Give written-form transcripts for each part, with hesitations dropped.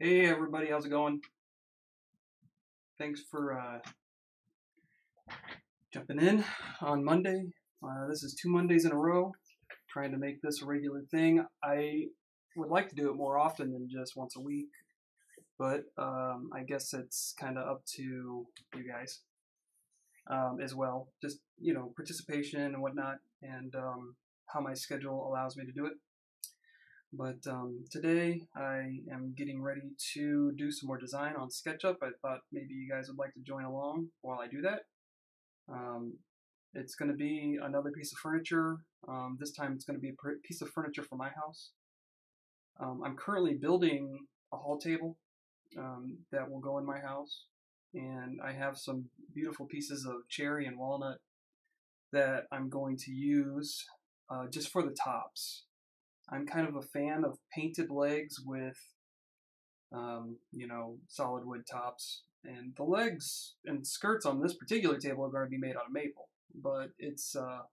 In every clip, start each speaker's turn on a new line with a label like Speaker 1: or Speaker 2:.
Speaker 1: Hey everybody, how's it going? Thanks for jumping in on Monday. This is 2 Mondays in a row, trying to make this a regular thing. I would like to do it more often than just once a week, but I guess it's kind of up to you guys as well. Just, participation and whatnot, and how my schedule allows me to do it. But today I am getting ready to do some more design on Sketchup. I thought maybe you guys would like to join along while I do that. It's going to be another piece of furniture. This time it's going to be a piece of furniture for my house. I'm currently building a hall table that will go in my house. And I have some beautiful pieces of cherry and walnut that I'm going to use just for the tops. I'm kind of a fan of painted legs with, solid wood tops. And the legs and skirts on this particular table are going to be made out of maple, but it's a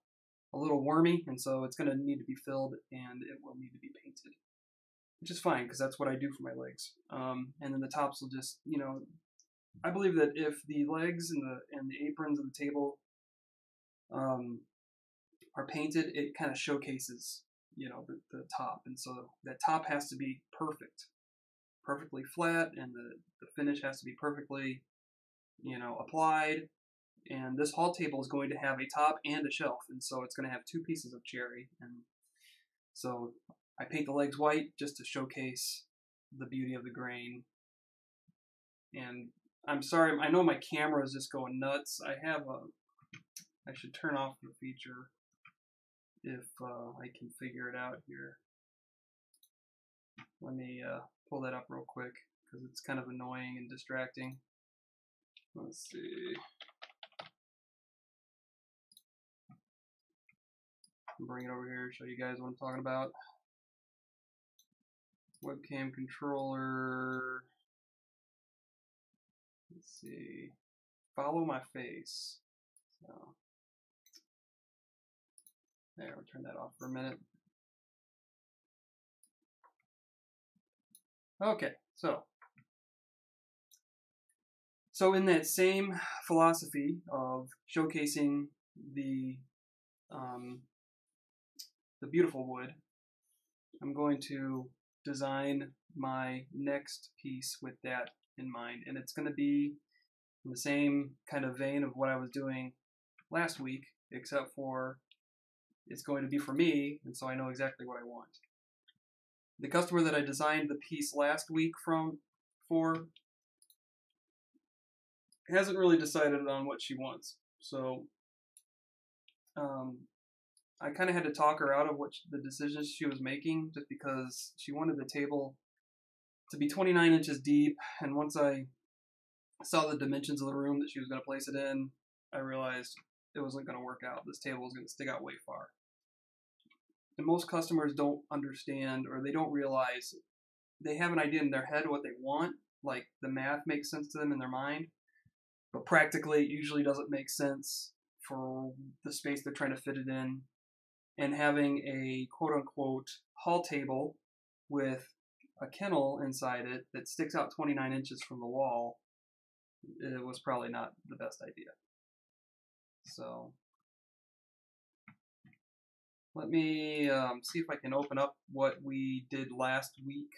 Speaker 1: little wormy, and so it's going to need to be filled, and it will need to be painted, which is fine because that's what I do for my legs. And then the tops will just, I believe that if the legs and the aprons of the table are painted, it kind of showcases the top, and so that top has to be perfectly flat, and the finish has to be perfectly applied. And this hall table is going to have a top and a shelf, and so it's going to have two pieces of cherry. And so I paint the legs white just to showcase the beauty of the grain. And I'm sorry, I know my camera is just going nuts. I should turn off the feature if I can figure it out here. Let me pull that up real quick because it's kind of annoying and distracting. Let's see. I'll bring it over here, show you guys what I'm talking about. Webcam controller. Let's see. Follow my face. So there, we'll turn that off for a minute. Okay, so in that same philosophy of showcasing the beautiful wood, I'm going to design my next piece with that in mind, and it's going to be in the same kind of vein of what I was doing last week, except for it's going to be for me, and so I know exactly what I want. The customer that I designed the piece last week for hasn't really decided on what she wants, so I kind of had to talk her out of the decisions she was making, just because she wanted the table to be 29 inches deep, and once I saw the dimensions of the room that she was going to place it in, I realized it wasn't going to work out. This table was going to stick out way far. And most customers don't understand, or they don't realize, they have an idea in their head what they want, like the math makes sense to them in their mind, but practically it usually doesn't make sense for the space they're trying to fit it in. And having a quote-unquote hall table with a kennel inside it that sticks out 29 inches from the wall, it was probably not the best idea. So let me see if I can open up what we did last week.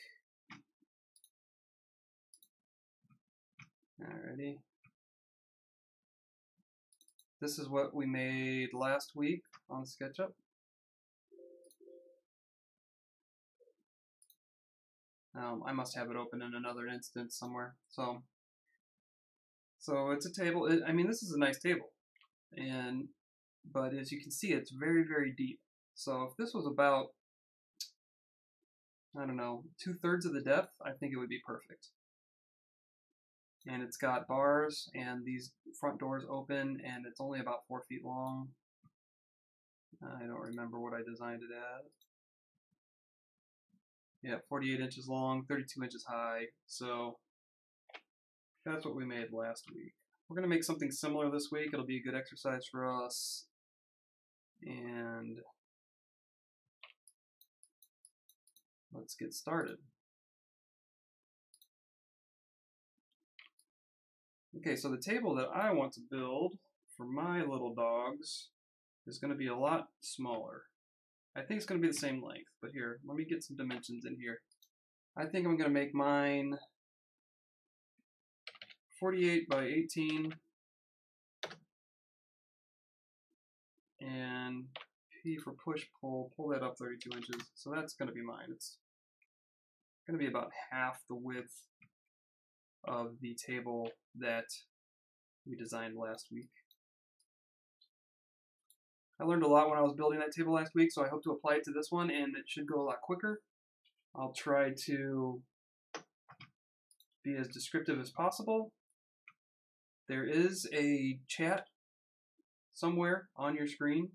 Speaker 1: Alrighty. This is what we made last week on Sketchup. I must have it open in another instance somewhere. So it's a table. I mean, this is a nice table, but as you can see, it's very, very deep. So if this was about, I don't know, 2/3 of the depth, I think it would be perfect. And it's got bars, and these front doors open, and it's only about 4 feet long. I don't remember what I designed it at. Yeah, 48 inches long, 32 inches high. So that's what we made last week. We're going to make something similar this week. It'll be a good exercise for us. And let's get started. Okay, so the table that I want to build for my little dogs is going to be a lot smaller. I think it's going to be the same length, but here, let me get some dimensions in here. I think I'm going to make mine 48 by 18 and P for push pull that up 32 inches. So that's going to be mine. It's going to be about half the width of the table that we designed last week. I learned a lot when I was building that table last week, so I hope to apply it to this one, and it should go a lot quicker. I'll try to be as descriptive as possible. There is a chat somewhere on your screen.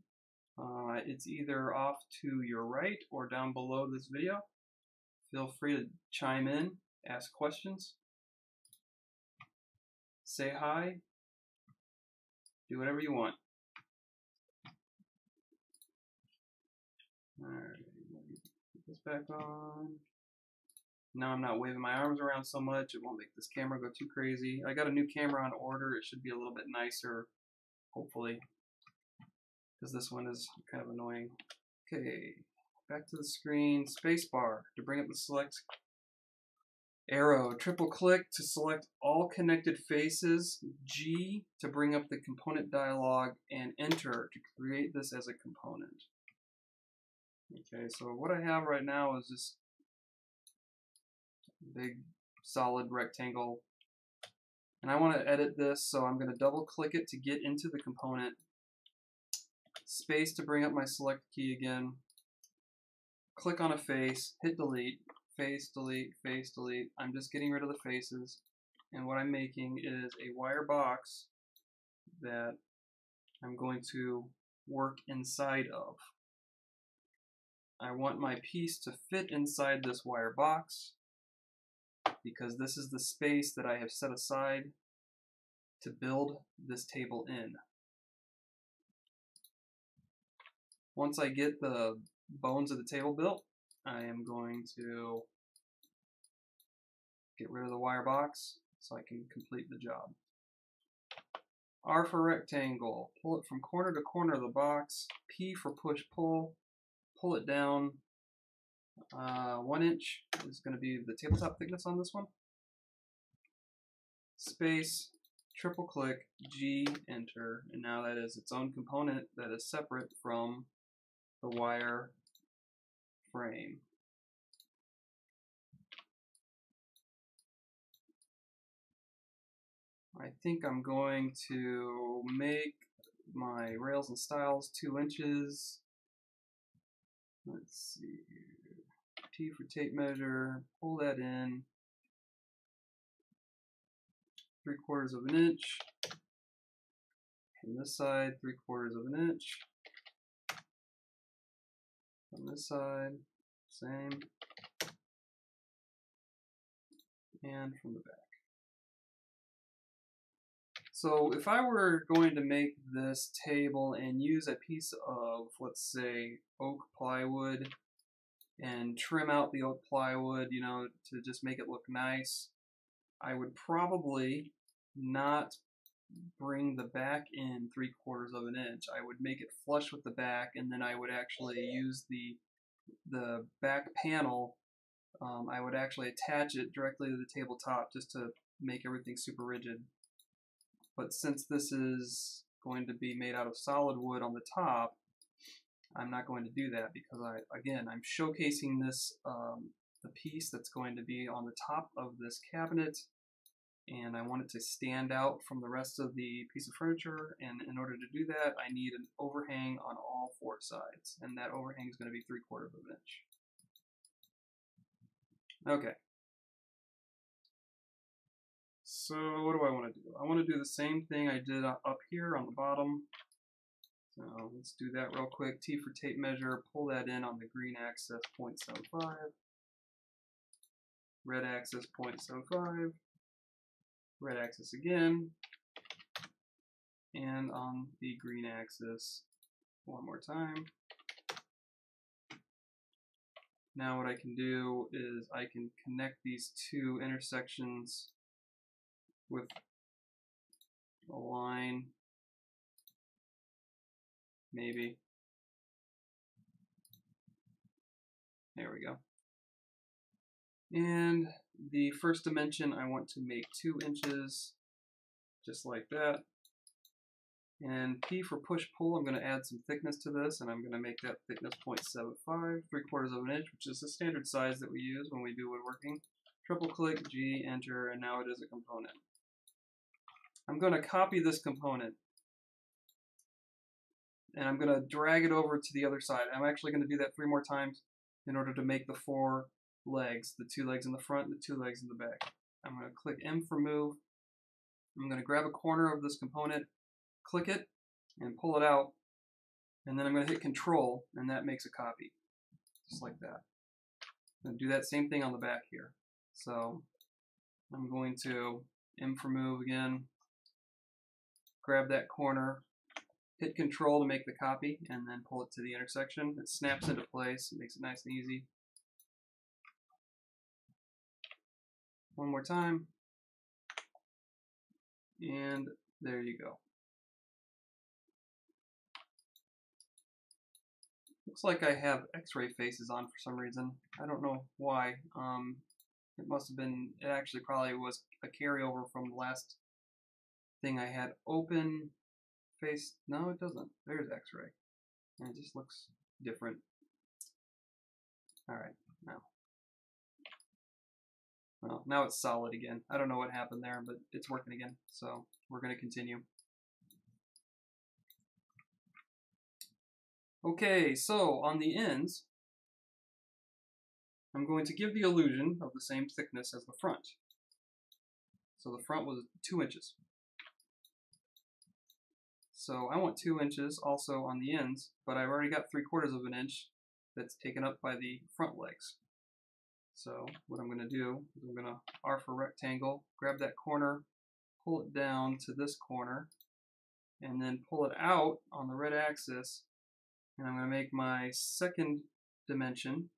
Speaker 1: It's either off to your right or down below this video. Feel free to chime in, ask questions, say hi, do whatever you want. Alright, put this back on. Now I'm not waving my arms around so much, it won't make this camera go too crazy. I got a new camera on order, it should be a little bit nicer, hopefully, because this one is kind of annoying. Okay, back to the screen, spacebar to bring up the select arrow, triple click to select all connected faces, G to bring up the component dialog, and enter to create this as a component. Okay, so what I have right now is this big solid rectangle, and I want to edit this, so I'm going to double click it to get into the component, space to bring up my select key again, click on a face, hit delete, face, delete, face, delete. I'm just getting rid of the faces, and what I'm making is a wire box that I'm going to work inside of. I want my piece to fit inside this wire box because this is the space that I have set aside to build this table in. Once I get the bones of the table built, I am going to get rid of the wire box so I can complete the job. R for rectangle, pull it from corner to corner of the box. P for push pull it down. 1 inch is going to be the tabletop thickness on this one. Space, triple click, G, enter, and now that is its own component that is separate from the wire frame. I think I'm going to make my rails and stiles 2 inches. Let's see here. T for tape measure, pull that in 3/4 of an inch. From this side, 3/4 of an inch. On this side, same. And from the back. So if I were going to make this table and use a piece of, let's say, oak plywood and trim out the oak plywood, you know, to just make it look nice, I would probably not bring the back in 3/4 of an inch. I would make it flush with the back, and then I would actually use the back panel. I would actually attach it directly to the tabletop just to make everything super rigid. But since this is going to be made out of solid wood on the top, I'm not going to do that because I'm showcasing this the piece that's going to be on the top of this cabinet, and I want it to stand out from the rest of the piece of furniture, and in order to do that I need an overhang on all 4 sides, and that overhang is going to be 3/4 of an inch. Okay. So what do I want to do? I want to do the same thing I did up here on the bottom. So let's do that real quick. T for tape measure, pull that in on the green axis, 0.75. Red axis, 0.75. Red axis again. And on the green axis, one more time. Now what I can do is I can connect these 2 intersections with a line, maybe. There we go. And the first dimension I want to make 2 inches, just like that. And P for push-pull, I'm going to add some thickness to this, and I'm going to make that thickness 0.75, 3/4 of an inch, which is the standard size that we use when we do woodworking. Triple click, G, enter, and now it is a component. I'm going to copy this component, and I'm going to drag it over to the other side. I'm actually going to do that 3 more times in order to make the 4 legs, the 2 legs in the front and the 2 legs in the back. I'm going to click M for move. I'm going to grab a corner of this component, click it, and pull it out, and then I'm going to hit Control, and that makes a copy, just like that. I'm going to do that same thing on the back here. So I'm going to M for move again, grab that corner, hit Control to make the copy, and then pull it to the intersection. It snaps into place, it makes it nice and easy. One more time, and there you go. Looks like I have x-ray faces on for some reason. I don't know why. It must have been, it actually probably was a carryover from the last thing I had open. Face, no it doesn't. There's x-ray. And it just looks different. Alright, now. Well, now it's solid again. I don't know what happened there, but it's working again. So we're going to continue. Okay, so on the ends, I'm going to give the illusion of the same thickness as the front. So the front was 2 inches. So I want 2 inches also on the ends, but I've already got 3/4 of an inch that's taken up by the front legs. So what I'm going to do is I'm going to R for rectangle, grab that corner, pull it down to this corner, and then pull it out on the red axis, and I'm going to make my second dimension,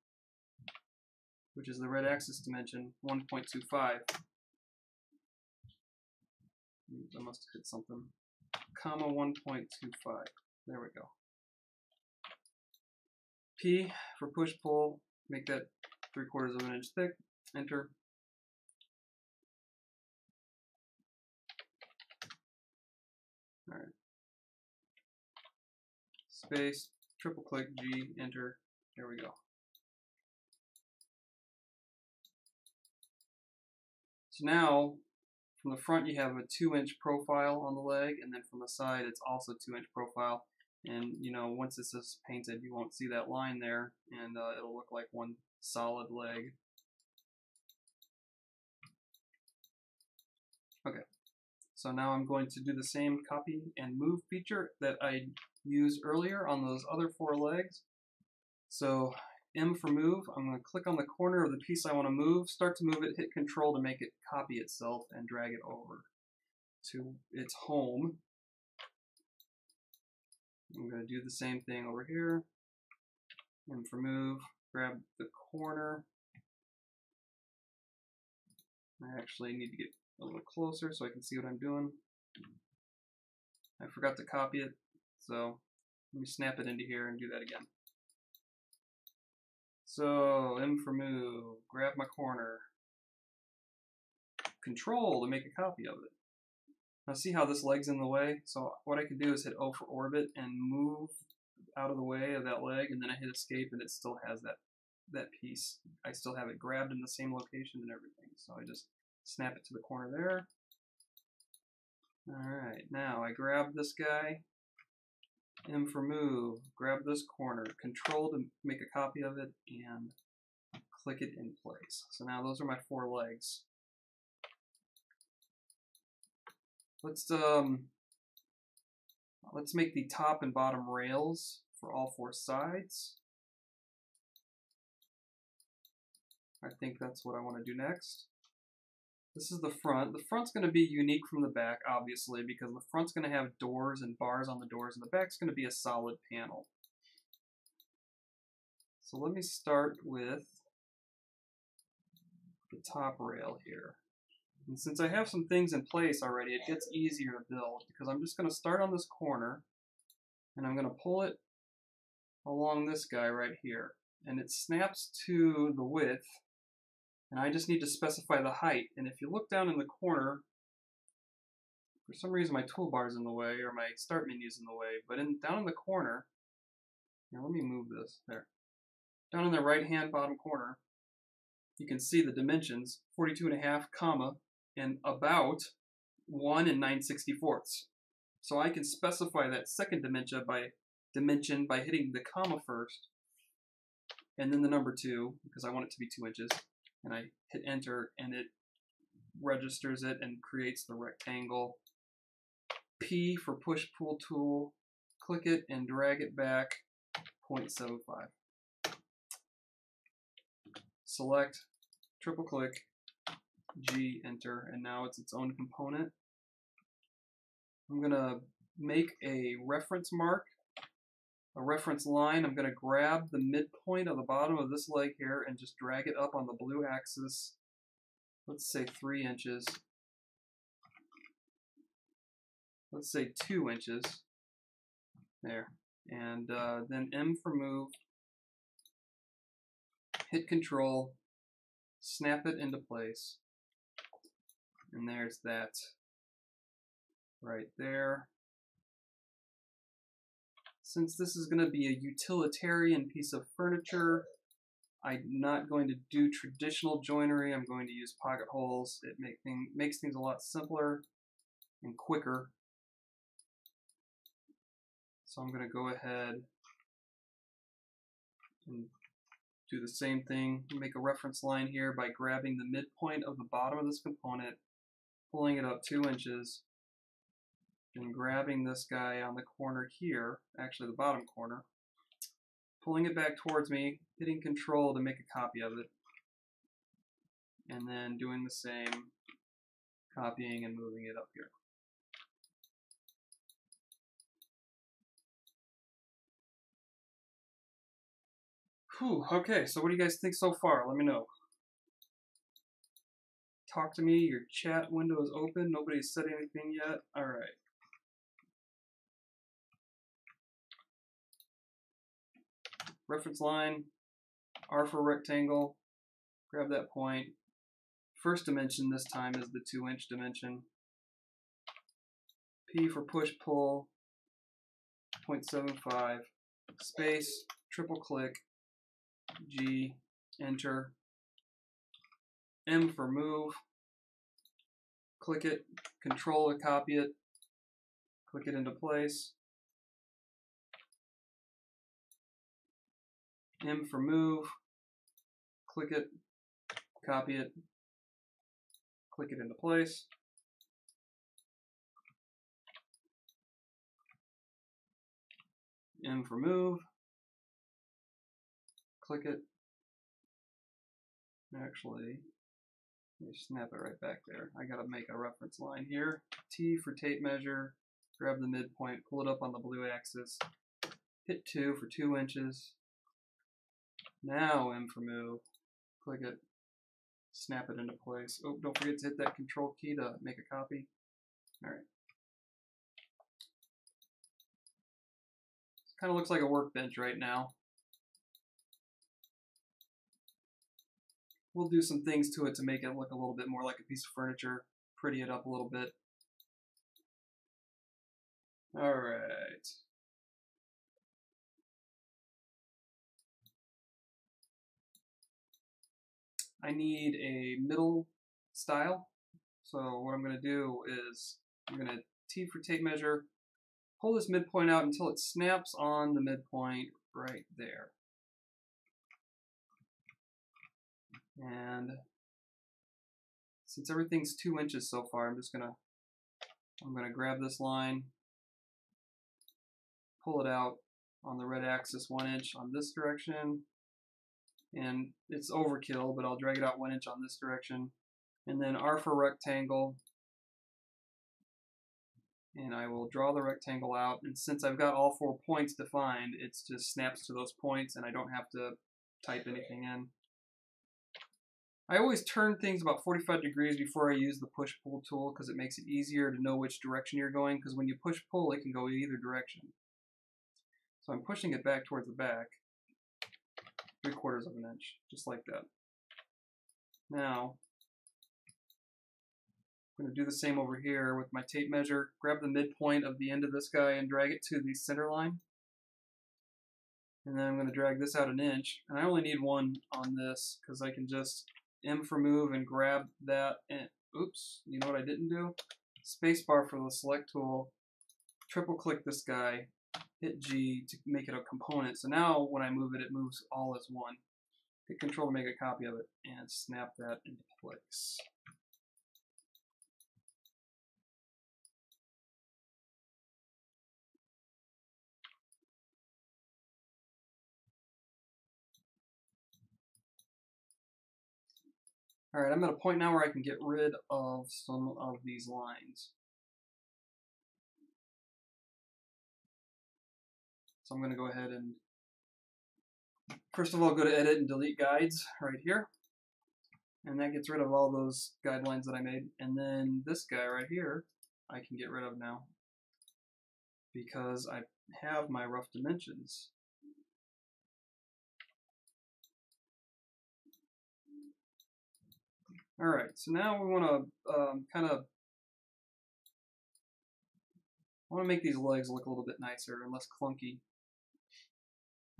Speaker 1: which is the red axis dimension, 1.25. I must have hit something. Comma 1.25. There we go. P for push-pull, make that 3/4 of an inch thick. Enter. All right. Space, triple click, G, enter. There we go. So now, from the front you have a 2-inch profile on the leg, and then from the side it's also 2-inch profile. And you know, once this is painted, you won't see that line there, and it'll look like one solid leg. Okay, so now I'm going to do the same copy and move feature that I used earlier on those other 4 legs. So M for move, I'm going to click on the corner of the piece I want to move, start to move it, hit Control to make it copy itself, and drag it over to its home. I'm going to do the same thing over here. M for move, grab the corner. I actually need to get a little closer so I can see what I'm doing. I forgot to copy it, so let me snap it into here and do that again. So M for move, grab my corner, Control to make a copy of it. Now see how this leg's in the way? So what I can do is hit O for orbit and move out of the way of that leg, and then I hit escape and it still has that piece. I still have it grabbed in the same location and everything. So I just snap it to the corner there. Alright, now I grab this guy, M for move, grab this corner, Control to make a copy of it, and click it in place. So now those are my 4 legs. Let's make the top and bottom rails for all 4 sides. I think that's what I want to do next. This is the front. The front's going to be unique from the back, obviously, because the front's going to have doors and bars on the doors, and the back's going to be a solid panel. So let me start with the top rail here. And since I have some things in place already, it gets easier to build because I'm just going to start on this corner and I'm going to pull it along this guy right here. And it snaps to the width, and I just need to specify the height. And if you look down in the corner, for some reason my toolbar is in the way, or my start menu is in the way, but down in the corner, now let me move this, there. Down in the right-hand bottom corner, you can see the dimensions, 42.5, comma, and about 1 and 9/64. So I can specify that second dimension by hitting the comma first, and then the number 2, because I want it to be 2 inches, and I hit enter, and it registers it and creates the rectangle. P for push-pull tool, click it and drag it back 0.75. Select, triple click, G, enter, and now it's its own component. I'm going to make a reference mark, a reference line. I'm going to grab the midpoint of the bottom of this leg here and just drag it up on the blue axis. Let's say 3 inches. Let's say 2 inches. There. And then M for move. Hit Control. Snap it into place. And there's that right there. Since this is going to be a utilitarian piece of furniture, I'm not going to do traditional joinery. I'm going to use pocket holes. It makes things a lot simpler and quicker. So I'm going to go ahead and do the same thing. Make a reference line here by grabbing the midpoint of the bottom of this component, pulling it up 2 inches, and grabbing this guy on the corner here, actually the bottom corner, pulling it back towards me, hitting Control to make a copy of it, and then doing the same, copying and moving it up here. Whew, okay, so what do you guys think so far? Let me know. Talk to me, your chat window is open, nobody's said anything yet. Alright. Reference line, R for rectangle, grab that point. First dimension this time is the 2-inch dimension. P for push-pull, 0.75. Space, triple click, G, enter. M for move, click it, Control to copy it, click it into place. M for move, click it, copy it, click it into place. M for move, click it. Actually, let me snap it right back there. I gotta make a reference line here. T for tape measure, grab the midpoint, pull it up on the blue axis, hit 2 for 2 inches. Now M for move, click it, snap it into place. Oh, don't forget to hit that Control key to make a copy. Alright. Kind of looks like a workbench right now. We'll do some things to it to make it look a little bit more like a piece of furniture, pretty it up a little bit. Alright. I need a middle style. So what I'm going to do is I'm going to T for tape measure, pull this midpoint out until it snaps on the midpoint right there. And since everything's 2 inches so far, I'm gonna grab this line, pull it out on the red axis 1 inch on this direction, and it's overkill, but I'll drag it out 1 inch on this direction, and then R for rectangle, and I will draw the rectangle out, and since I've got all 4 points defined, it just snaps to those points and I don't have to type anything in. I always turn things about 45 degrees before I use the push-pull tool because it makes it easier to know which direction you're going, because when you push-pull, it can go either direction. So I'm pushing it back towards the back, 3/4 of an inch, just like that. Now, I'm going to do the same over here with my tape measure. Grab the midpoint of the end of this guy and drag it to the center line. And then I'm going to drag this out an inch. And I only need one on this because I can just M for move and grab that. And oops, you know what I didn't do? Spacebar for the select tool. Triple click this guy. Hit G to make it a component. So now when I move it, it moves all as one. Hit Control to make a copy of it and snap that into place. Alright, I'm at a point now where I can get rid of some of these lines. So I'm going to go ahead and first of all go to Edit and Delete Guides right here. And that gets rid of all those guidelines that I made. And then this guy right here I can get rid of now because I have my rough dimensions. Alright, so now we want to I want to make these legs look a little bit nicer and less clunky.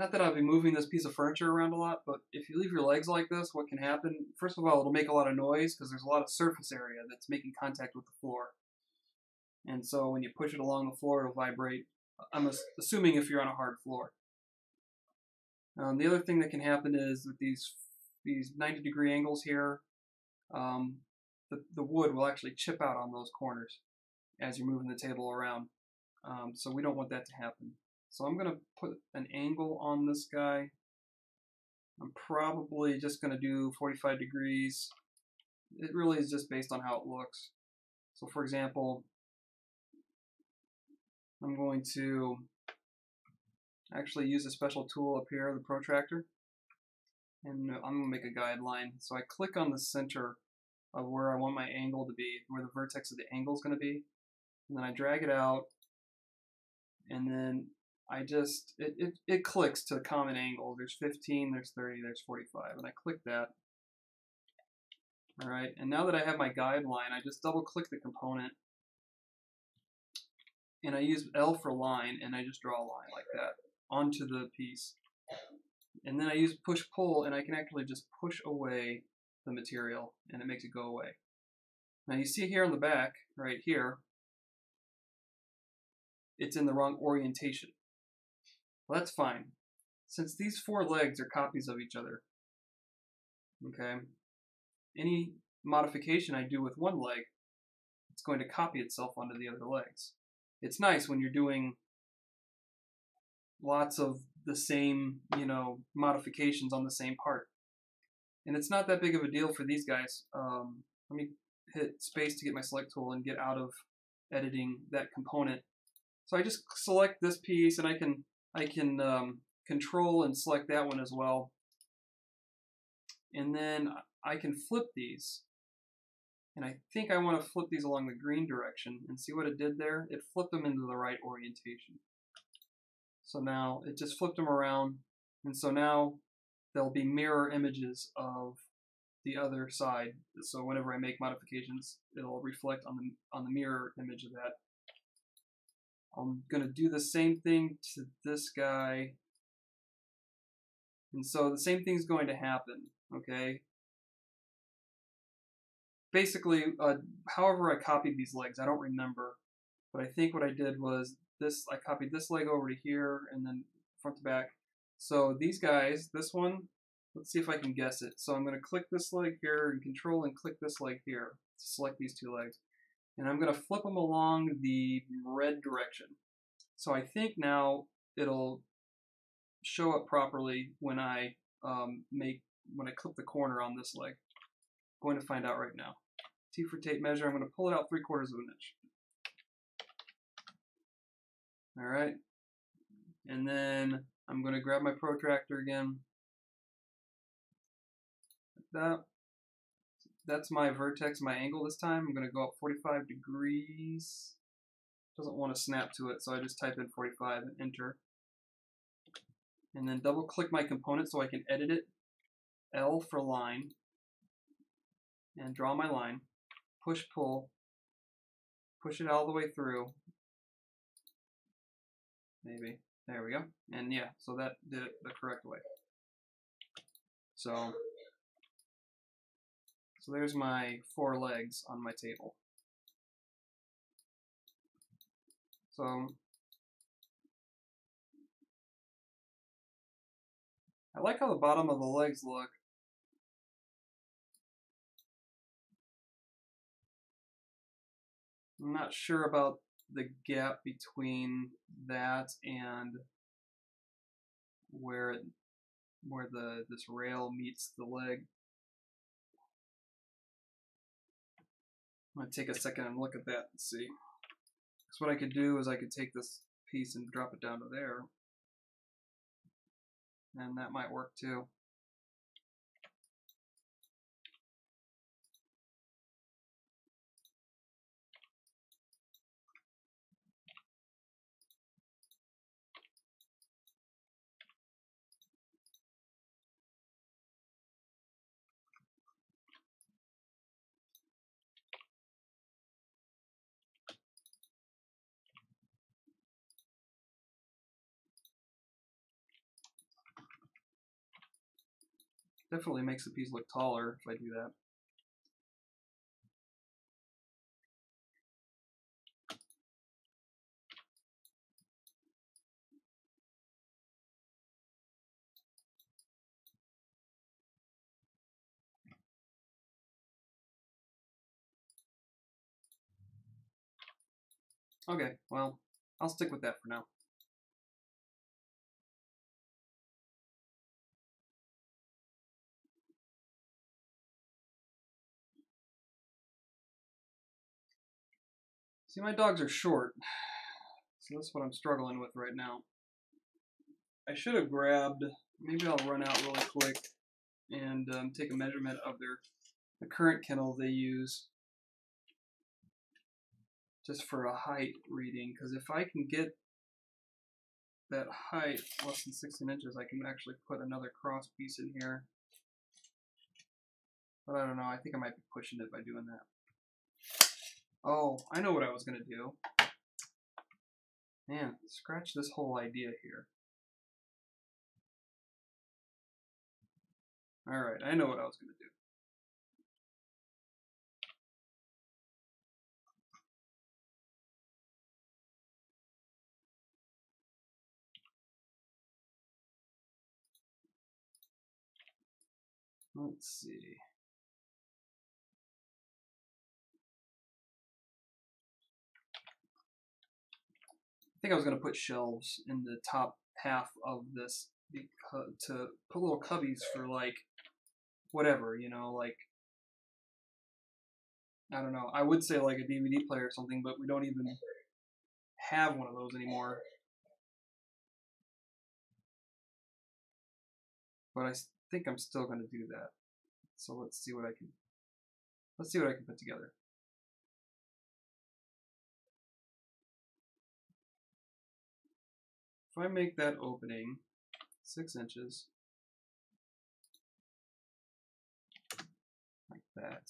Speaker 1: Not that I'll be moving this piece of furniture around a lot, but if you leave your legs like this, what can happen? First of all, it'll make a lot of noise because there's a lot of surface area that's making contact with the floor. And so when you push it along the floor, it'll vibrate. I'm assuming if you're on a hard floor. The other thing that can happen is with these 90-degree angles here, the wood will actually chip out on those corners as you're moving the table around. So we don't want that to happen. So I'm going to put an angle on this guy. I'm probably just going to do 45 degrees. It really is just based on how it looks. So for example, I'm going to actually use a special tool up here, the protractor. And I'm going to make a guideline. So I click on the center of where I want my angle to be, where the vertex of the angle is going to be. And then I drag it out. And then I just, it clicks to common angles. There's 15, there's 30, there's 45. And I click that. All right, and now that I have my guideline, I just double click the component. And I use L for line, and I just draw a line like that onto the piece. And then I use push-pull, and I can actually just push away the material, and it makes it go away. Now you see here on the back, right here, it's in the wrong orientation. Well, that's fine. Since these 4 legs are copies of each other, okay, any modification I do with one leg, it's going to copy itself onto the other legs. It's nice when you're doing lots of the same, modifications on the same part. And it's not that big of a deal for these guys. Let me hit space to get my select tool and get out of editing that component. So I just select this piece, and I can control and select that one as well. And then I can flip these. And I think I want to flip these along the green direction, and see what it did there? It flipped them into the right orientation. So now it just flipped them around, and so now there'll be mirror images of the other side. So whenever I make modifications, it'll reflect on the mirror image of that. I'm going to do the same thing to this guy. And so the same thing's going to happen, okay? Basically, however I copied these legs, I don't remember. But I think what I did was this, I copied this leg over to here, and then front to back. So these guys, this one, let's see if I can guess it. So I'm going to click this leg here and control and click this leg here to select these 2 legs. And I'm going to flip them along the red direction. So I think now it'll show up properly when I clip the corner on this leg. I'm going to find out right now. T for tape measure, I'm going to pull it out 3/4 of an inch. All right. And then I'm going to grab my protractor again. Like that. that's my vertex, my angle this time. I'm going to go up 45 degrees. Doesn't want to snap to it, so I just type in 45 and enter. And then double click my component so I can edit it. L for line. And draw my line. Push, pull. Push it all the way through. Maybe. There we go. And yeah, so that did it the correct way. So there's my 4 legs on my table. So I like how the bottom of the legs look. I'm not sure about the gap between that and where this rail meets the leg. I'm going to take a second and look at that and see. Because what I could do is I could take this piece and drop it down to there. And that might work too. Definitely makes the piece look taller if I do that. Okay, well, I'll stick with that for now. See, my dogs are short, so that's what I'm struggling with right now. I should have grabbed, maybe I'll run out really quick and take a measurement of the current kennel they use just for a height reading, because if I can get that height less than 16 inches, I can actually put another cross piece in here. But I don't know, I think I might be pushing it by doing that. Oh, I know what I was going to do. Man, scratch this whole idea here. Alright, I know what I was going to do. Let's see. I think I was going to put shelves in the top half of this because, to put little cubbies for, like, whatever, you know, like, I don't know. I would say like a DVD player or something, but we don't even have one of those anymore. But I think I'm still going to do that. So let's see what I can put together. If I make that opening 6 inches, like that,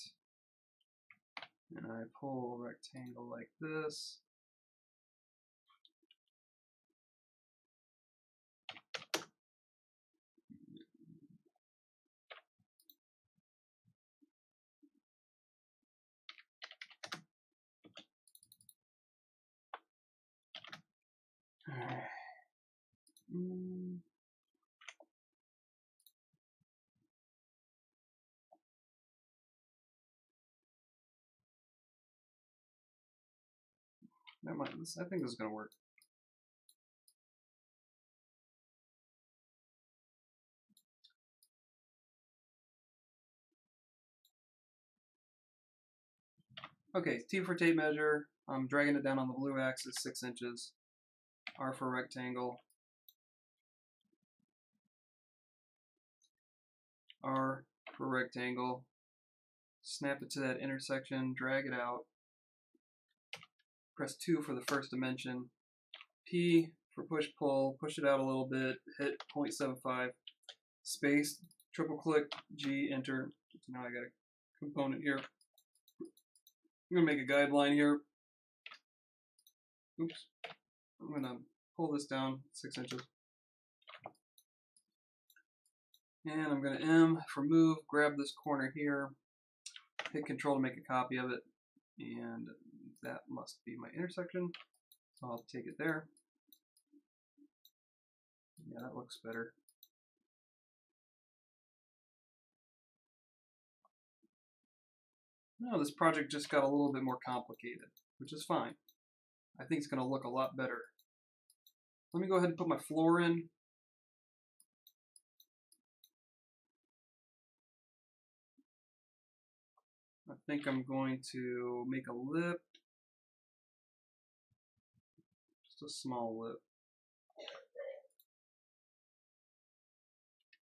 Speaker 1: and I pull a rectangle like this, never mind. I think this is going to work. Okay, T for tape measure. I'm dragging it down on the blue axis 6 inches. R for rectangle. R for rectangle. snap it to that intersection, drag it out, press 2 for the first dimension, P for push-pull, push it out a little bit, hit 0.75, space, triple click, G, enter. So now I got a component here. I'm going to make a guideline here. Oops. I'm going to pull this down 6 inches. And I'm going to M for move, grab this corner here, hit control to make a copy of it, and that must be my intersection. So I'll take it there. Yeah, that looks better. No, this project just got a little bit more complicated, which is fine. I think it's going to look a lot better. Let me go ahead and put my floor in. I think I'm going to make a lip, just a small lip.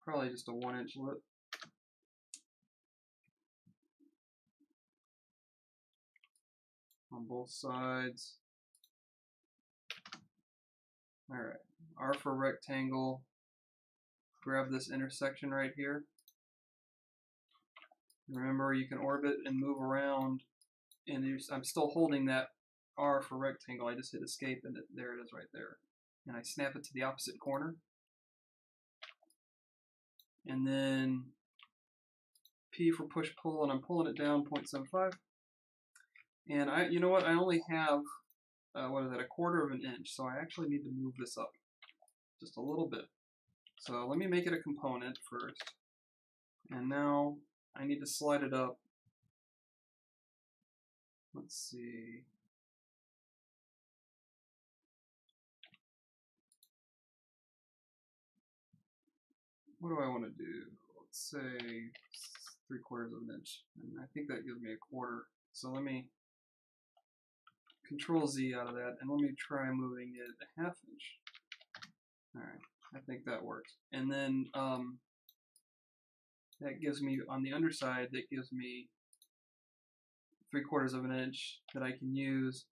Speaker 1: Probably just a 1-inch lip. On both sides. Alright, R for rectangle. Grab this intersection right here. Remember, you can orbit and move around, and I'm still holding that R for rectangle. I just hit escape, and there it is right there. And I snap it to the opposite corner. And then P for push-pull, and I'm pulling it down 0.75. And you know what? I only have, what is that, 1/4 of an inch. So I actually need to move this up just a little bit. So let me make it a component first. And now I need to slide it up. Let's see. What do I want to do? Let's say 3/4 of an inch. And I think that gives me 1/4. So let me Control Z out of that, and let me try moving it a 1/2 inch. Alright, I think that works. And then that gives me, on the underside, that gives me 3/4 of an inch that I can use.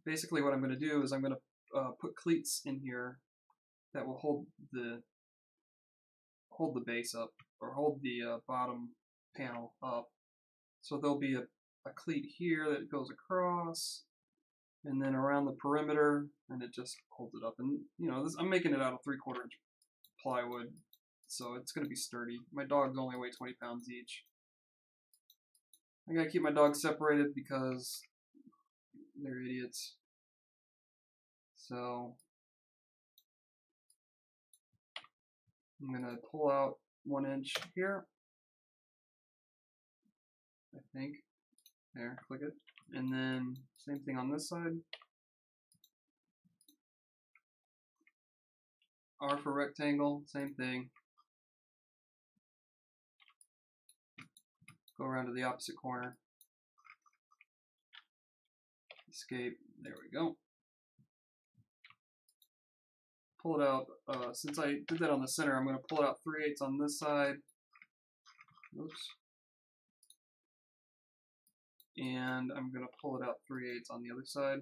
Speaker 1: Basically what I'm going to do is I'm going to put cleats in here that will hold the base up, or hold the bottom panel up. So there'll be a cleat here that goes across, and then around the perimeter, and it just holds it up. And you know, I'm making it out of 3/4 inch plywood, so it's going to be sturdy. My dogs only weigh 20 pounds each. I gotta keep my dogs separated because they're idiots. So I'm gonna pull out 1 inch here. I think. There, click it. And then same thing on this side. R for rectangle, same thing. Go around to the opposite corner. Escape, there we go. Pull it out, since I did that on the center, I'm going to pull it out 3/8 on this side. Oops. And I'm going to pull it out 3/8 on the other side.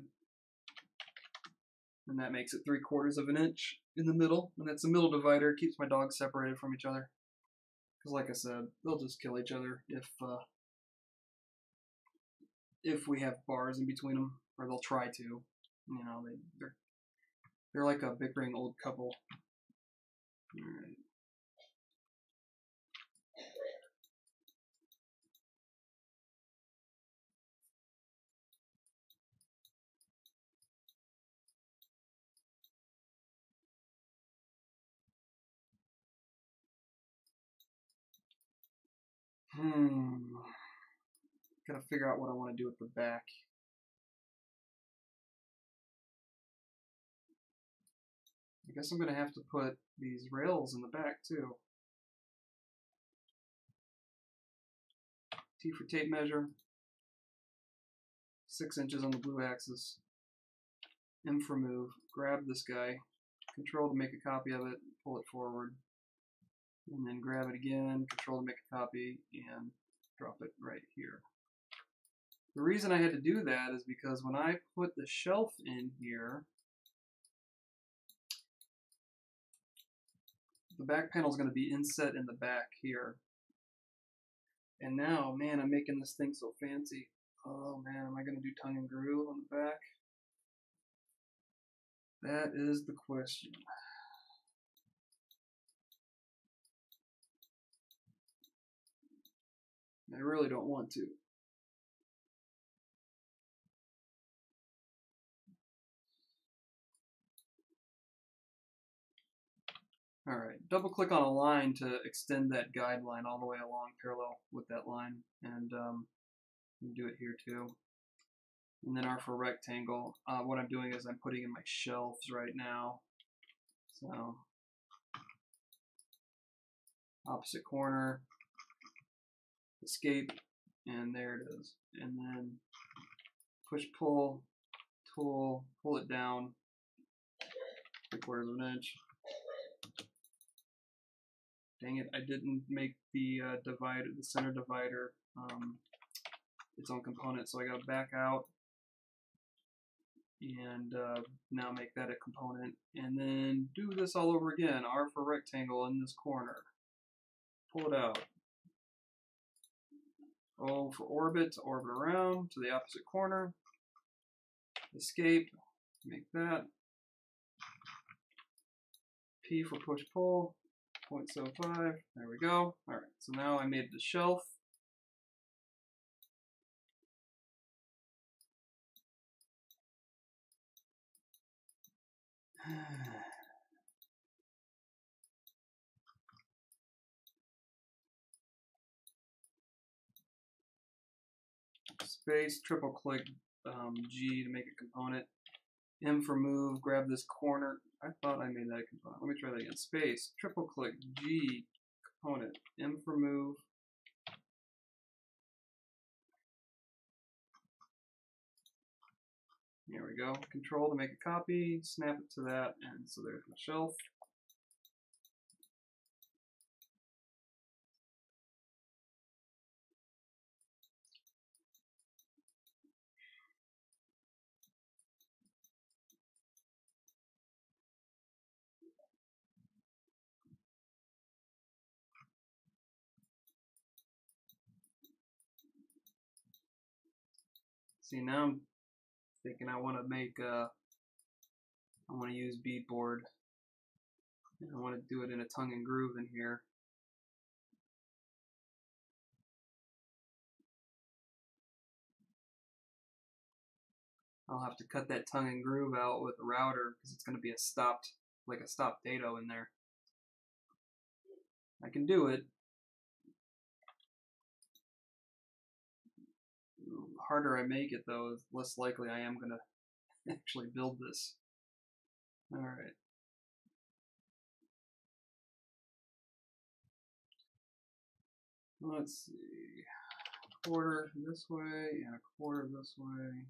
Speaker 1: And that makes it 3/4 of an inch in the middle. And that's the middle divider, keeps my dogs separated from each other. Because like I said, they'll just kill each other if we have bars in between them, or they'll try to. You know, they're like a bickering old couple. Alright. Gotta figure out what I want to do with the back. I guess I'm gonna have to put these rails in the back too. T for tape measure. 6 inches on the blue axis. M for move. Grab this guy. Control to make a copy of it. Pull it forward. And then grab it again. Control to make a copy. And drop it right here. The reason I had to do that is because when I put the shelf in here, the back panel is going to be inset in the back here. And now, man, I'm making this thing so fancy. Oh man, am I going to do tongue and groove on the back? That is the question. I really don't want to. Alright, double click on a line to extend that guideline all the way along parallel with that line, and do it here too. And then R for rectangle, what I'm doing is I'm putting in my shelves right now. So, opposite corner, escape, and there it is. And then push pull, tool, pull it down 3/4 of an inch. Dang it, I didn't make the divider, the center divider, its own component, so I gotta back out and now make that a component, and then do this all over again. R for rectangle in this corner. Pull it out. O for orbit, to orbit around to the opposite corner. Escape, make that. P for push pull, 0.75, there we go. Alright, so now I made the shelf. Space, triple click G to make a component. M for move, grab this corner. I thought I made that a component. Let me try that again. Space, triple click G, component. M for move. There we go. Control to make a copy, snap it to that, and so there's my shelf. See, now I'm thinking I want to make I want to use beadboard. And I want to do it in a tongue and groove in here. I'll have to cut that tongue and groove out with a router because it's going to be a stopped, like a stopped dado in there. I can do it. The harder I make it, though, the less likely I am going to actually build this. Alright. Let's see. A quarter this way and a quarter this way.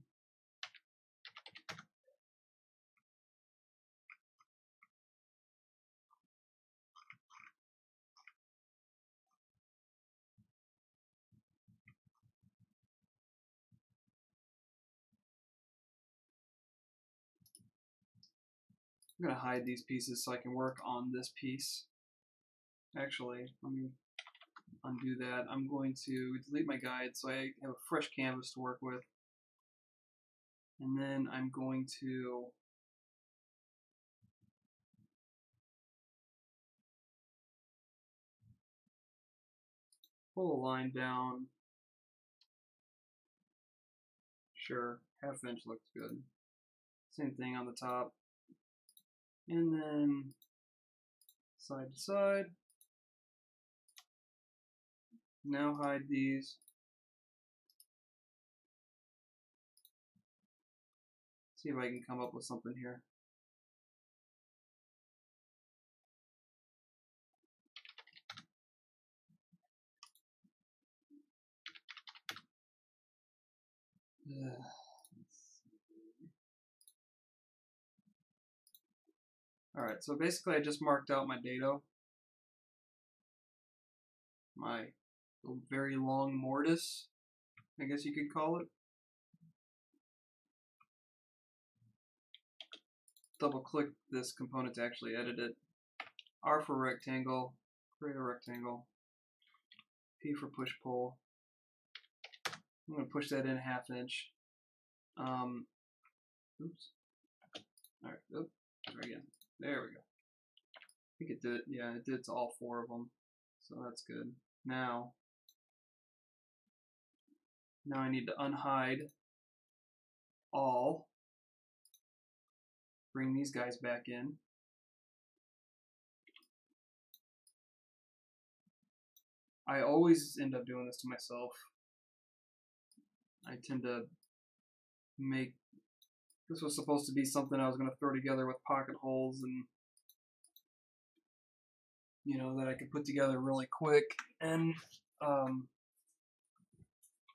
Speaker 1: I'm going to hide these pieces so I can work on this piece. Actually, let me undo that. I'm going to delete my guide so I have a fresh canvas to work with. And then I'm going to pull a line down. Sure, ½ inch looks good. Same thing on the top. And then side to side. Now hide these. See if I can come up with something here. Alright, so basically I just marked out my dado, my a very long mortise, I guess you could call it. Double click this component to actually edit it. R for rectangle, create a rectangle. P for push pull. I'm going to push that in a 1/2 inch. Oops. Alright, try again. There we go. I think it did, yeah, it did to all 4 of them. So that's good. Now I need to unhide all. Bring these guys back in. I always end up doing this to myself. I tend to make, this was supposed to be something I was going to throw together with pocket holes and, you know, that I could put together really quick, and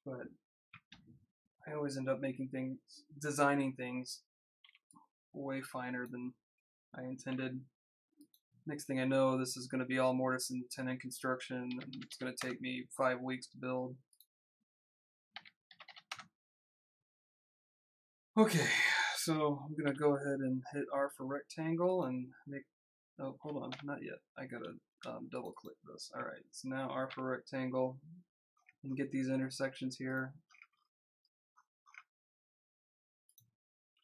Speaker 1: but I always end up making things, designing things way finer than I intended. Next thing I know, this is going to be all mortise and tenon construction, and it's going to take me 5 weeks to build. Okay, so I'm going to go ahead and hit R for rectangle and make, oh, hold on, not yet. I got to double click this. Alright, so now R for rectangle, and get these intersections here.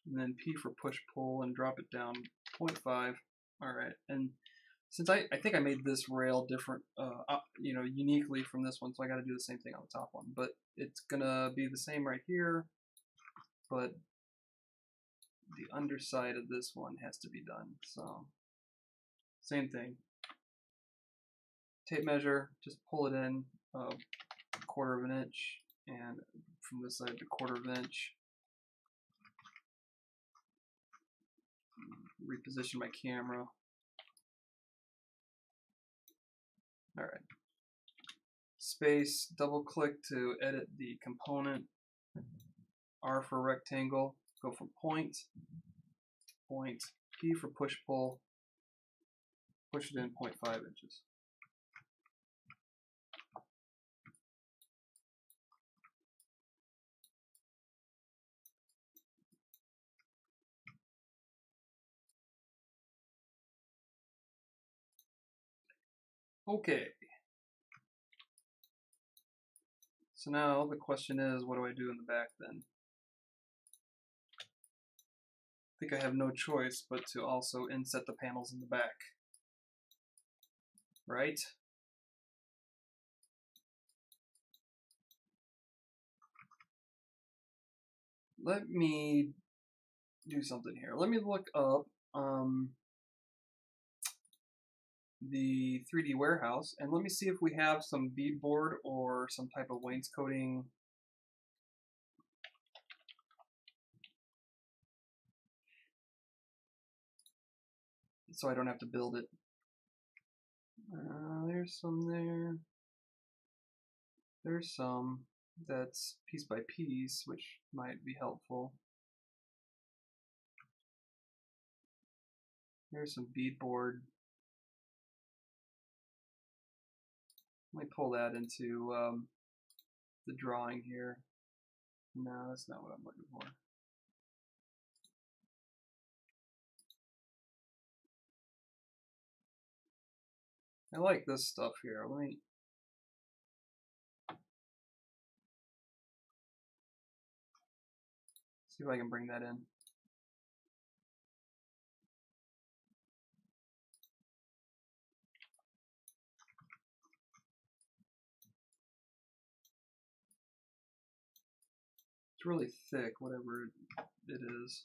Speaker 1: And then P for push pull and drop it down 0.5. Alright, and since I think I made this rail different, you know, uniquely from this one, so I got to do the same thing on the top one. But it's gonna be the same right here, but the underside of this one has to be done. So same thing. Tape measure, just pull it in a 1/4 of an inch, and from this side to 1/4 of an inch. Reposition my camera. Alright. Space, double click to edit the component. R for rectangle, go from point, P for push pull, push it in 0.5 inches. Okay. So now the question is, what do I do in the back then? I think I have no choice but to also inset the panels in the back. Right? Let me do something here. Let me look up the 3D warehouse, and let me see if we have some beadboard or some type of wainscoting so I don't have to build it. There's some there. There's some that's piece by piece, which might be helpful. There's some beadboard. Let me pull that into the drawing here. No, that's not what I'm looking for. I like this stuff here. Let me see if I can bring that in. It's really thick, whatever it is.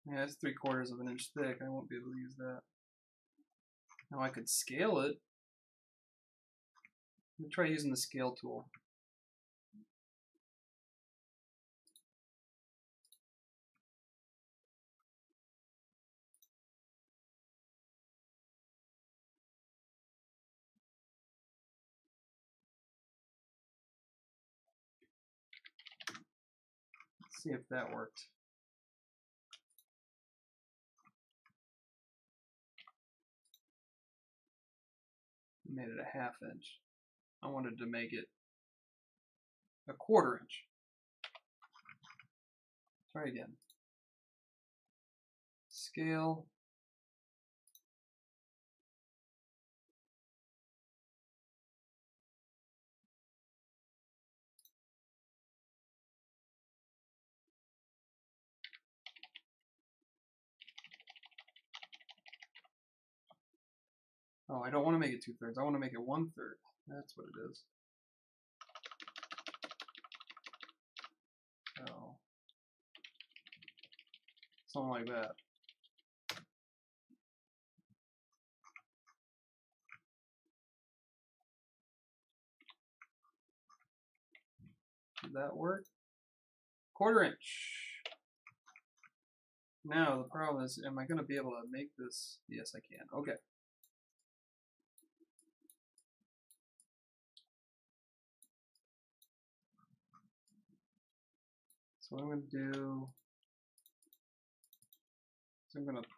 Speaker 1: Yeah, it's 3/4 of an inch thick. I won't be able to use that. Now I could scale it. Let me try using the scale tool. Let's see if that worked. Made it a 1/2 inch. I wanted to make it a 1/4 inch. Try again. Scale. Oh, I don't want to make it 2/3. I want to make it 1/3. That's what it is. So, something like that. Did that work? 1/4 inch. Now the problem is, am I going to be able to make this? Yes, I can. Okay. So what I'm going to do is I'm going to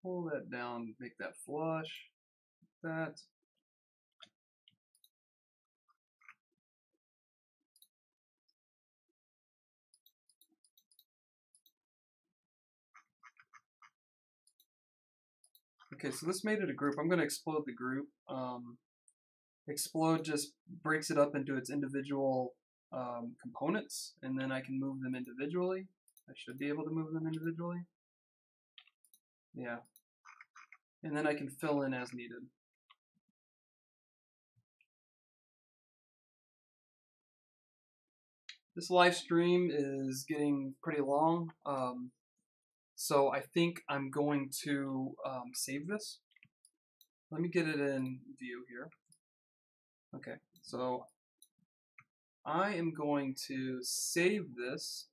Speaker 1: pull that down, make that flush. That. Okay, so this made it a group. I'm going to explode the group. Explode just breaks it up into its individual components, and then I can move them individually. I should be able to move them individually. Yeah. And then I can fill in as needed. This live stream is getting pretty long, so I think I'm going to save this. Let me get it in view here. Okay, so I am going to save this.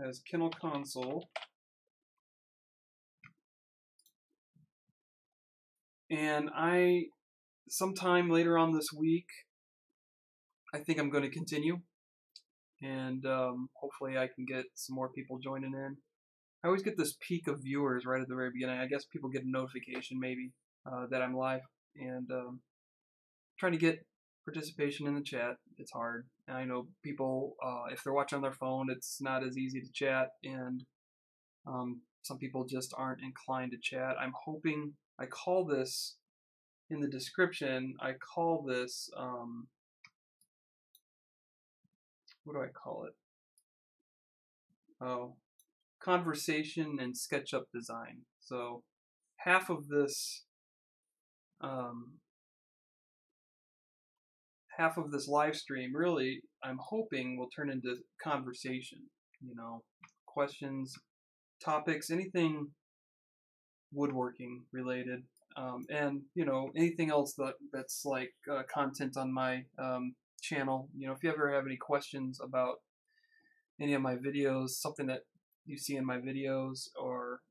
Speaker 1: As Kennel Console. And sometime later on this week, I think I'm going to continue. And hopefully I can get some more people joining in. I always get this peak of viewers right at the very beginning. I guess people get a notification maybe that I'm live. And trying to get participation in the chat. It's hard. And I know people, if they're watching on their phone, it's not as easy to chat. And some people just aren't inclined to chat. I'm hoping, I call this, in the description, I call this, what do I call it? Oh, conversation and SketchUp design. So half of this live stream, really, I'm hoping will turn into conversation. You know, questions, topics, anything woodworking related, and you know, anything else that's like content on my channel. You know, if you ever have any questions about any of my videos, something that you see in my videos, or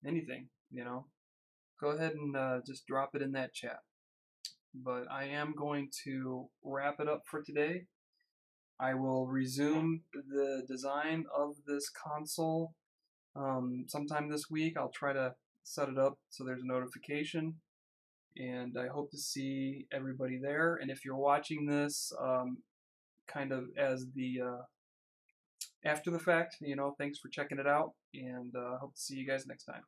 Speaker 1: anything, you know, go ahead and just drop it in that chat. But I am going to wrap it up for today. I will resume the design of this console sometime this week. I'll try to set it up so there's a notification, and I hope to see everybody there. And if you're watching this kind of as the after the fact, you know, thanks for checking it out, and hope to see you guys next time.